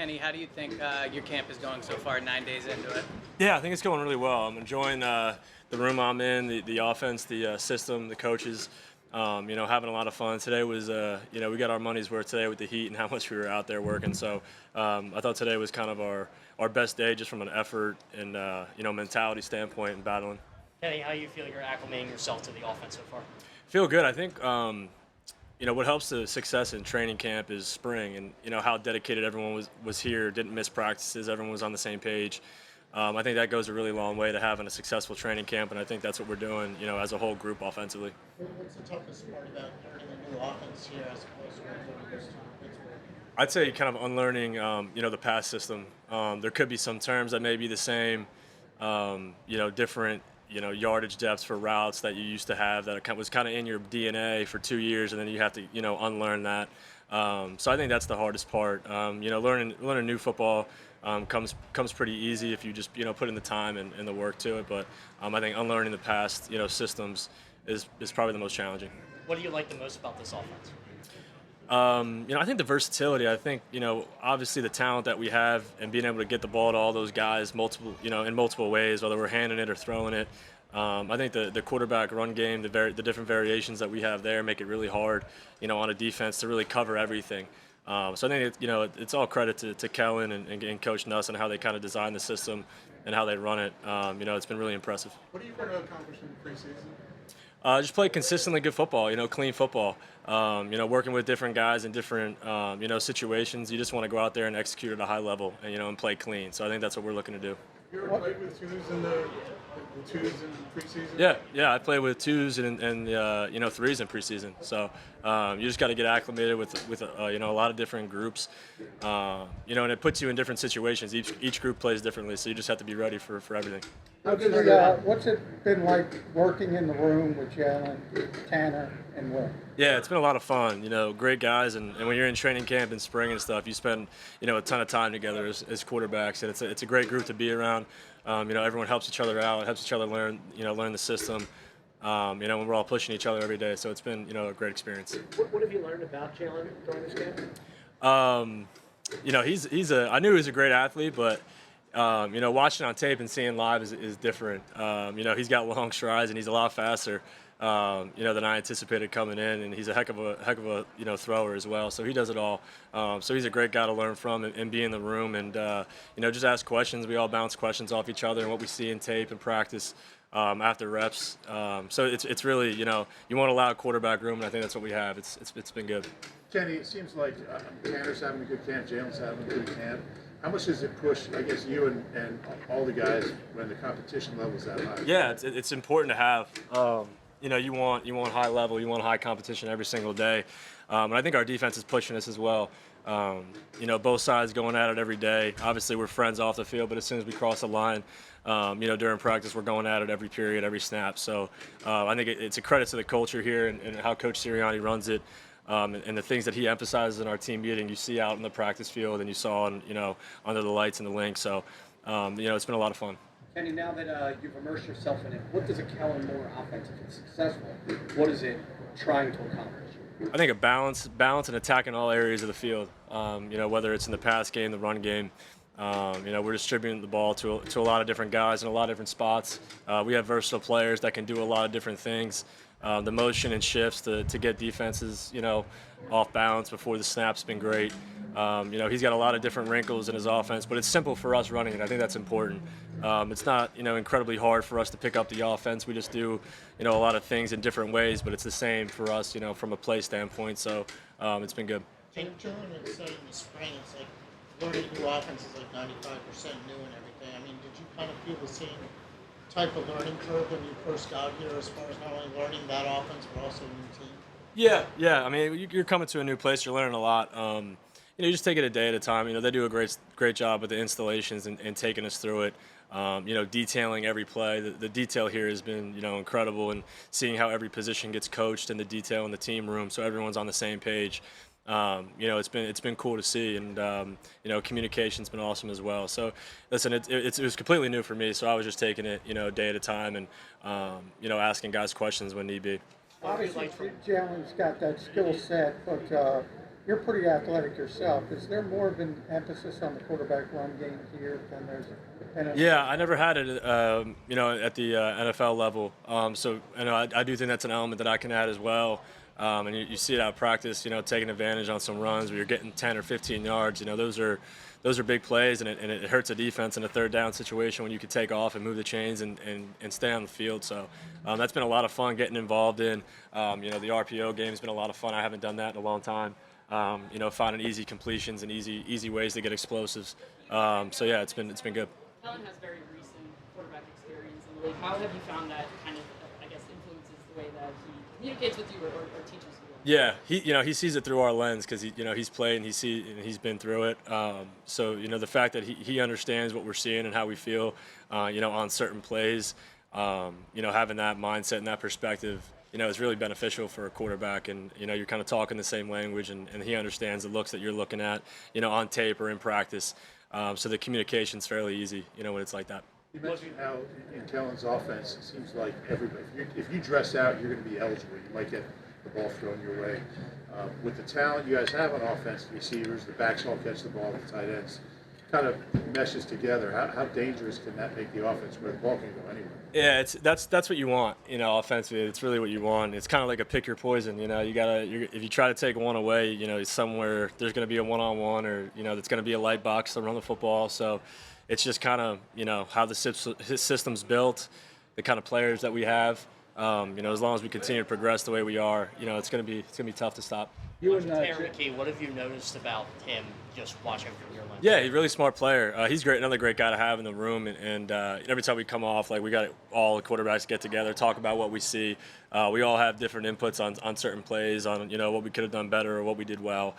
Kenny, how do you think your camp is going so far, 9 days into it? Yeah, I think it's going really well. I'm enjoying the room I'm in, the offense, the system, the coaches. Having a lot of fun. Today was, we got our money's worth today with the heat and how much we were out there working. So I thought today was kind of our best day just from an effort and, mentality standpoint and battling. Kenny, how you feel you're acclimating yourself to the offense so far? Feel good. I think, what helps the success in training camp is spring and, how dedicated everyone was here, didn't miss practices, everyone was on the same page. I think that goes a really long way to having a successful training camp, and I think that's what we're doing, as a whole group offensively. What's the toughest part about learning a new offense here as opposed to what you're used to in Pittsburgh? I'd say kind of unlearning, the pass system. There could be some terms that may be the same, different, yardage depths for routes that you used to have that was kind of in your DNA for 2 years, and then you have to, unlearn that. So I think that's the hardest part. Learning new football comes pretty easy if you just, put in the time and the work to it. But I think unlearning the past, systems is probably the most challenging. What do you like the most about this offense? I think the versatility. I think, obviously the talent that we have and being able to get the ball to all those guys in multiple ways, whether we're handing it or throwing it. I think the quarterback run game, the different variations that we have there make it really hard, on a defense to really cover everything. So I think it's all credit to Kellen and Coach Nuss and how they kind of design the system and how they run it. It's been really impressive. What are you going to accomplish in the preseason? Just play consistently good football, clean football. Working with different guys in different, situations. You just want to go out there and execute at a high level and play clean. So I think that's what we're looking to do. You ever played with twos in the twos in preseason? Yeah, I play with twos and threes in preseason. So you just got to get acclimated with a lot of different groups. And it puts you in different situations. Each group plays differently, so you just have to be ready for everything. What's it been like working in the room with Jalen, Tanner, and Will? Yeah, it's been a lot of fun. Great guys, and when you're in training camp in spring and stuff, you spend a ton of time together as quarterbacks, and it's a great group to be around. Everyone helps each other out, helps each other learn the system. When we're all pushing each other every day, so it's been a great experience. What have you learned about Jalen during this camp? I knew he was a great athlete, but watching on tape and seeing live is different. He's got long strides and he's a lot faster, than I anticipated coming in, and he's a heck of a thrower as well. So he does it all. So he's a great guy to learn from and be in the room and just ask questions. We all bounce questions off each other and what we see in tape and practice after reps. So it's really you want a loud quarterback room, and I think that's what we have. It's been good. Kenny, it seems like Tanner's having a good camp, Jalen's having a good camp. How much does it push, I guess, you and all the guys when the competition level's that high? Yeah, it's important to have. You want high level, you want high competition every single day, and I think our defense is pushing us as well. Both sides going at it every day. Obviously, we're friends off the field, but as soon as we cross the line, during practice, we're going at it every period, every snap. So I think it's a credit to the culture here and how Coach Sirianni runs it. And the things that he emphasizes in our team meeting, you see out in the practice field, and you saw, under the lights in the link. So, it's been a lot of fun. Kenny, now that you've immersed yourself in it, what does a Kellen Moore offense, if it's successful, what is it trying to accomplish? I think a balance and attack in all areas of the field. Whether it's in the pass game, the run game. We're distributing the ball to a lot of different guys in a lot of different spots. We have versatile players that can do a lot of different things. The motion and shifts to get defenses, off balance before the snap's been great. He's got a lot of different wrinkles in his offense, but it's simple for us running it. I think that's important. It's not, incredibly hard for us to pick up the offense. We just do, a lot of things in different ways, but it's the same for us, from a play standpoint. So it's been good. Jalen had said in the spring, it's like learning new offense is like 95% new and everything. I mean, did you kind of feel the same type of learning curve when you first got here as far as not only learning that offense but also a new team? Yeah. I mean, you're coming to a new place. You're learning a lot. You just take it a day at a time. They do a great job with the installations and taking us through it. Detailing every play. The detail here has been, incredible, and seeing how every position gets coached and the detail in the team room, so everyone's on the same page. It's been cool to see, and communication's been awesome as well. So, listen, it was completely new for me, so I was just taking it, day at a time, and asking guys questions when need be. Obviously, Jalen's got that skill set, but You're pretty athletic yourself. Is there more of an emphasis on the quarterback run game here than there's been? Yeah, I never had it, at the NFL level. So, I do think that's an element that I can add as well. And you see it out of practice, taking advantage on some runs where you're getting 10 or 15 yards. Those are big plays, and it hurts a defense in a third down situation when you can take off and move the chains and stay on the field. So that's been a lot of fun getting involved in. The RPO game has been a lot of fun. I haven't done that in a long time. Finding easy completions and easy ways to get explosives. So yeah, it's been good. Kellen has very recent quarterback experience in the league. How have you found that kind of, I guess, influences the way that he communicates with you or teaches you? Yeah, he sees it through our lens because he's played and he's been through it. So the fact that he understands what we're seeing and how we feel, on certain plays, having that mindset and that perspective, is really beneficial for a quarterback. And you're kind of talking the same language, and he understands the looks that you're looking at, on tape or in practice. So the communication's fairly easy, when it's like that. You mentioned how in Kellen's offense, it seems like everybody, if you dress out, you're going to be eligible. You might get the ball thrown your way. With the talent you guys have on offense, the receivers, the backs all catch the ball, the tight ends, kind of meshes together. How dangerous can that make the offense where the ball can go anywhere? Yeah, that's what you want, offensively. It's really what you want. It's kind of like a pick your poison, if you try to take one away, somewhere there's going to be a one-on-one or, it's going to be a light box to run the football. So it's just kind of, how the system's built, the kind of players that we have. As long as we continue to progress the way we are, it's going to be tough to stop. What have you noticed about him just watching from your lens? Yeah, he's a really smart player. He's great, another great guy to have in the room. And every time we come off, we got all the quarterbacks get together, talk about what we see. We all have different inputs on certain plays, on what we could have done better or what we did well.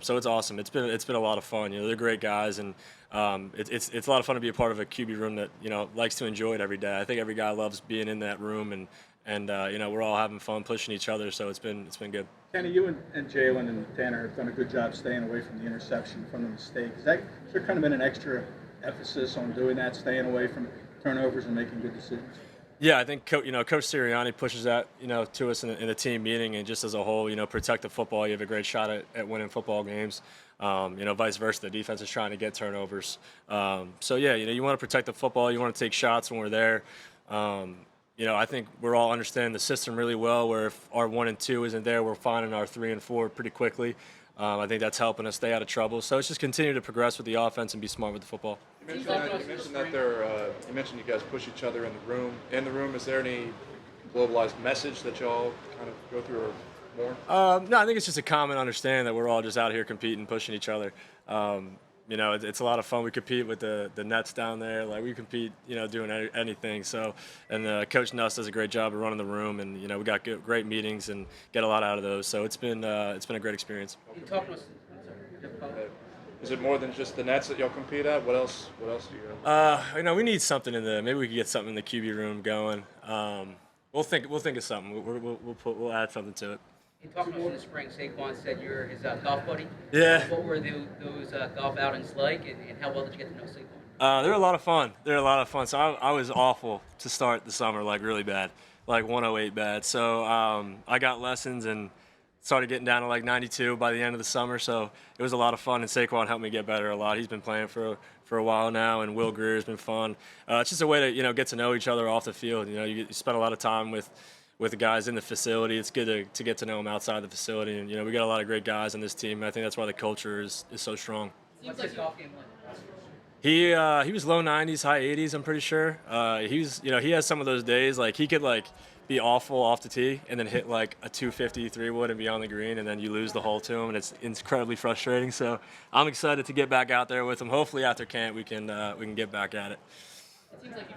So it's awesome. It's been a lot of fun. They're great guys, and it's a lot of fun to be a part of a QB room that likes to enjoy it every day. I think every guy loves being in that room, and we're all having fun pushing each other. So it's been good. Kenny, you and Jalen and Tanner have done a good job staying away from the interception, from the mistake. Has there kind of been an extra emphasis on doing that, staying away from turnovers and making good decisions? Yeah, I think Coach Sirianni pushes that to us in the team meeting, and just as a whole, protect the football. You have a great shot at winning football games. Vice versa, the defense is trying to get turnovers. So yeah, you want to protect the football. You want to take shots when we're there. I think we're all understanding the system really well, where if our 1 and 2 isn't there, we're finding our 3 and 4 pretty quickly. I think that's helping us stay out of trouble. So it's just continue to progress with the offense and be smart with the football. You mentioned you guys push each other in the room. In the room, is there any globalized message that y'all kind of go through or more? No, I think it's just a common understanding that we're all just out here competing, pushing each other. It's a lot of fun. We compete with the nets down there. We compete, doing anything. So, and Coach Nuss does a great job of running the room, and we got great meetings and get a lot out of those. So it's been a great experience. You talk to us. Is it more than just the nets that y'all compete at? What else do you have? We need something maybe we could get something in the QB room going. We'll think of something. We'll add something to it. You talked to us in the spring. Saquon said you're his golf buddy. Yeah. What were those golf outings like, and how well did you get to know Saquon? They're a lot of fun. So I was awful to start the summer, really bad, 108 bad. So I got lessons and started getting down to 92 by the end of the summer. So it was a lot of fun, and Saquon helped me get better a lot. He's been playing for a while now, and Will Greer's been fun. It's just a way to get to know each other off the field. You spend a lot of time with the guys in the facility. It's good to get to know them outside the facility, and we got a lot of great guys on this team. I think that's why the culture is so strong. What's his golf game like? He was low 90s, high 80s. I'm pretty sure. He has some of those days he could be awful off the tee and then hit a 250 3-wood and be on the green, and then you lose the hole to him, and it's incredibly frustrating. So I'm excited to get back out there with him. Hopefully after camp we can get back at it. It seems like you